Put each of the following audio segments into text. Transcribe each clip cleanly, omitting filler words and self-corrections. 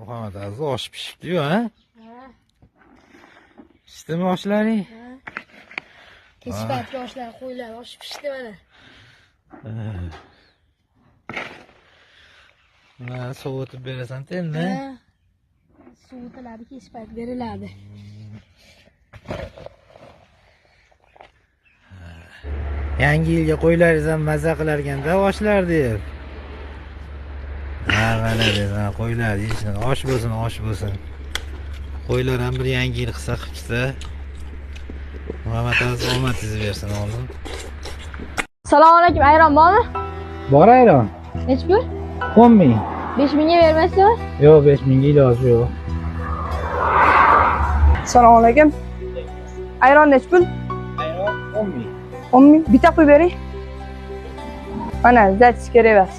Muhammed Aziz osh pishibdi-yu, ha? Pishdimi oshlaring? Kechki paytga oshlar qo'ylar osh pishdi mana. Mana sovutib berasan endi. Sovutiladi, kechki payt beriladi. Yangi yilga qo'ylaringizdan maza qilarkan-da oshlar deb. Ha, mana deyman, qo'ylar yeyishdan osh bo'lsin, osh bo'lsin. Qo'ylar ham bir yangi yil qilsa qilsa. Muhammad Aziz omadingizni bersin, oldin. Assalomu alaykum, ayron bormi? Bor ayron. Nechi pul? 10 ming. 5 mingga bermaysizmi? Yo'q, 5 mingga iloji yo'q. Assalomu alaykum. Ayron nechi pul? Ayron 10 ming. 10 ming. Bitta qo'yib bering. Mana, zach kerak emas.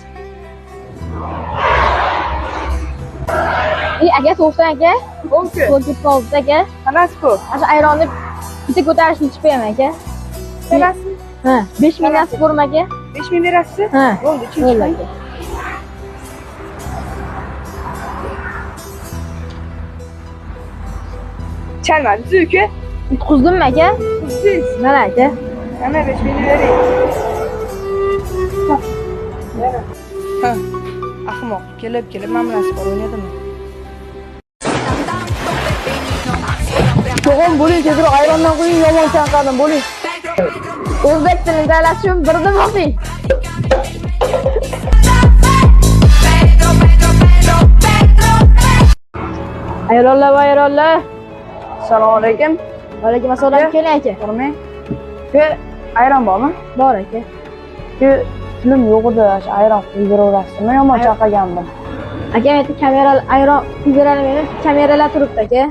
Aka, to'xtang aka. Bo'mku. Qo'yib qoldi aka. Qanasi bu? Ana ayronni bitta ko'tarishni ichib qo'yaman aka. Berasizmi? Ha, 5 ming nasib ko'rma aka. 5 ming berasiz? Ha. Bo'ldi, Bo'ldi chunki. aka. Chalmadi uka. Yutqizdimmi aka? Siz Mana aka. mana 5 ming bering. Ha. Ahmoq, kelib mana bilan spor o'ynadimi? To'g'on bo'ling, tezroq ayrondan qo'ying, yomon chanqadim bo'ling. O'zbek tilini tanlashim birdan o'qing. Ayronlar. Assalomu alaykum. Alaykum assalom, keling aka. Qurmang. Ku ayron bormi? Bor aka. Ku film yo'q edi, shu ayron qo'yib beraverasizmi? Yomon chanqagandim. Aka, men kamera ayron beralamayman. Kameralar turibdi aka.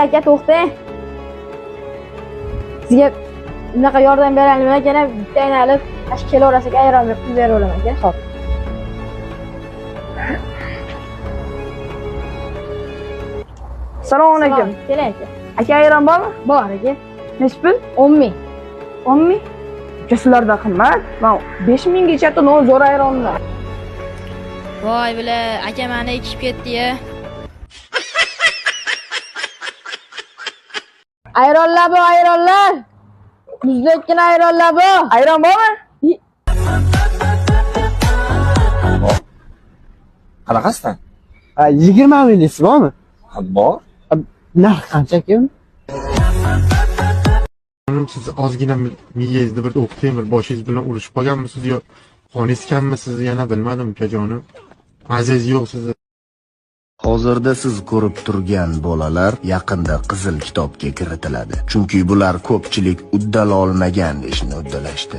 Aka, to'xtang. Sizga bunaqa yordam beralamayman, yana bitta aynalib, ash kelaverasiz ayron berib beraveraman aka. Xo'p. Assalomu alaykum. Keling aka. Aka ayron bormi? Bor aka. Nechi pul? 10 ming. 10 ming? Sizlarda qimmat. Men 5 minggacha zo'r ayronlar. Voy bila, aka meni ekib ketdi-ya. Ayronlar bu, ayronlar. Muzlatgan ayronlar bu. Ayron bormi? Qanaqasidan? 20 ming deysiz bormi? Ha, bor. Narx qancha ekan? Siz ozgina miyangizni bir o'q temir boshingiz bilan urishib qolganmisiz yo qoningiz kammisiz yana bilmadim ukajonim. Aziz yo'q sizni. Hozirda siz ko'rib turgan bolalar yaqinda Qizil kitobga kiritiladi. Chunki bular ko'pchilik uddala olmagan ishni uddalashdi.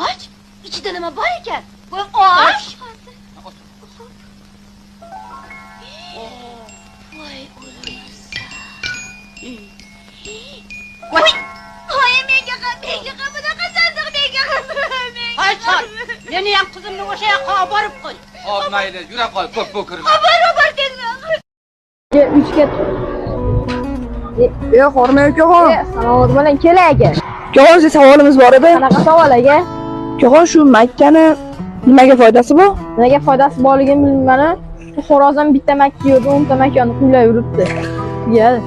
Och? Ichida nima bor ekan? Voy, och! Voy, o'lmasa. Voy! Voy, menga bunaqa sandiq menga Aytsan, meni ham qizimni o'sha yoqqa olib borib qo'y. Hop, mayli, yura qol, ko'p kirma. Obor tezroq. 3 ga. Yo'q, hormay ukaxon. Salomat bo'ling, keling aka. Ukaxon, siz savolimiz bor edi. Qanaqa savol aka? Ukaxon, shu makkani nimaga foydasi bor? Nimaga foydasi borligini bilmayman. Shu Xorazm bitta makka yo'qdi, 10 ta makkani qulay yuribdi. Tugadi.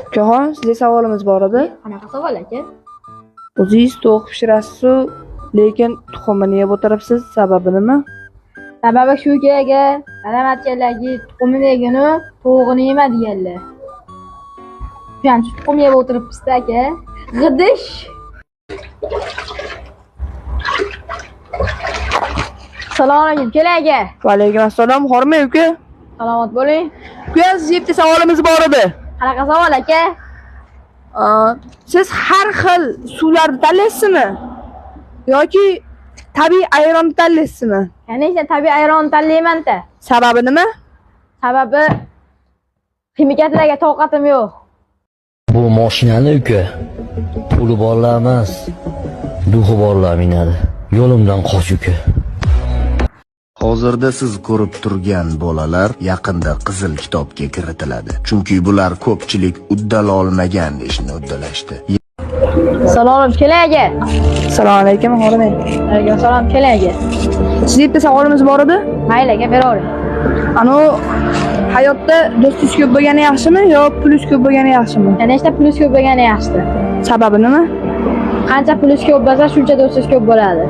Ukaxon, sizga savolimiz bor edi. Qanaqa savol aka? O'zingiz tovuq pishirasiz, lekin tuxumini yeb o'tiribsiz. Sababi nima? Sababi shuki aka, alamatchalarga tuxumini yeganu, tovuqni yema deganlar. Shuning tuxum yeb o'tiribsiz aka. G'idish. Assalomu alaykum, keling aka. Va alaykum assalom, hormay uka. Salomat bo'ling. Uka, sizga bitta savolimiz bor edi. Qanaqa savol aka? Siz har xil suvlarni tanlaysizmi? Yoki tabiiy ayronni tanlaysizmi? Qancha tabiiy ayron tanlayman-da. Sababi nima? Sababi ximikatlarga toqatim yo'q. Bu mashinani uka, puli borlar emas, duxi borlar minadi. Yo'limdan qoch uka. Hozirda siz ko'rib turgan bolalar yaqinda Qizil kitobga kiritiladi. Chunki bular ko'pchilik uddala olmagan ishni uddalashdi. Salom, keling aka. Assalomu alaykum, xo'rmay. Alaykum salom, keling aka. Siz bitta savolimiz bor edi. Mayli aka, beravering. Anu hayotda do'stingiz ko'p bo'lgani yaxshimi yo pulingiz ko'p bo'lgani yaxshimi? Nechta pulingiz ko'p bo'lgani yaxshi. Sababi nima? Qancha pulingiz ko'p bo'lsa, shuncha do'stingiz ko'p bo'ladi.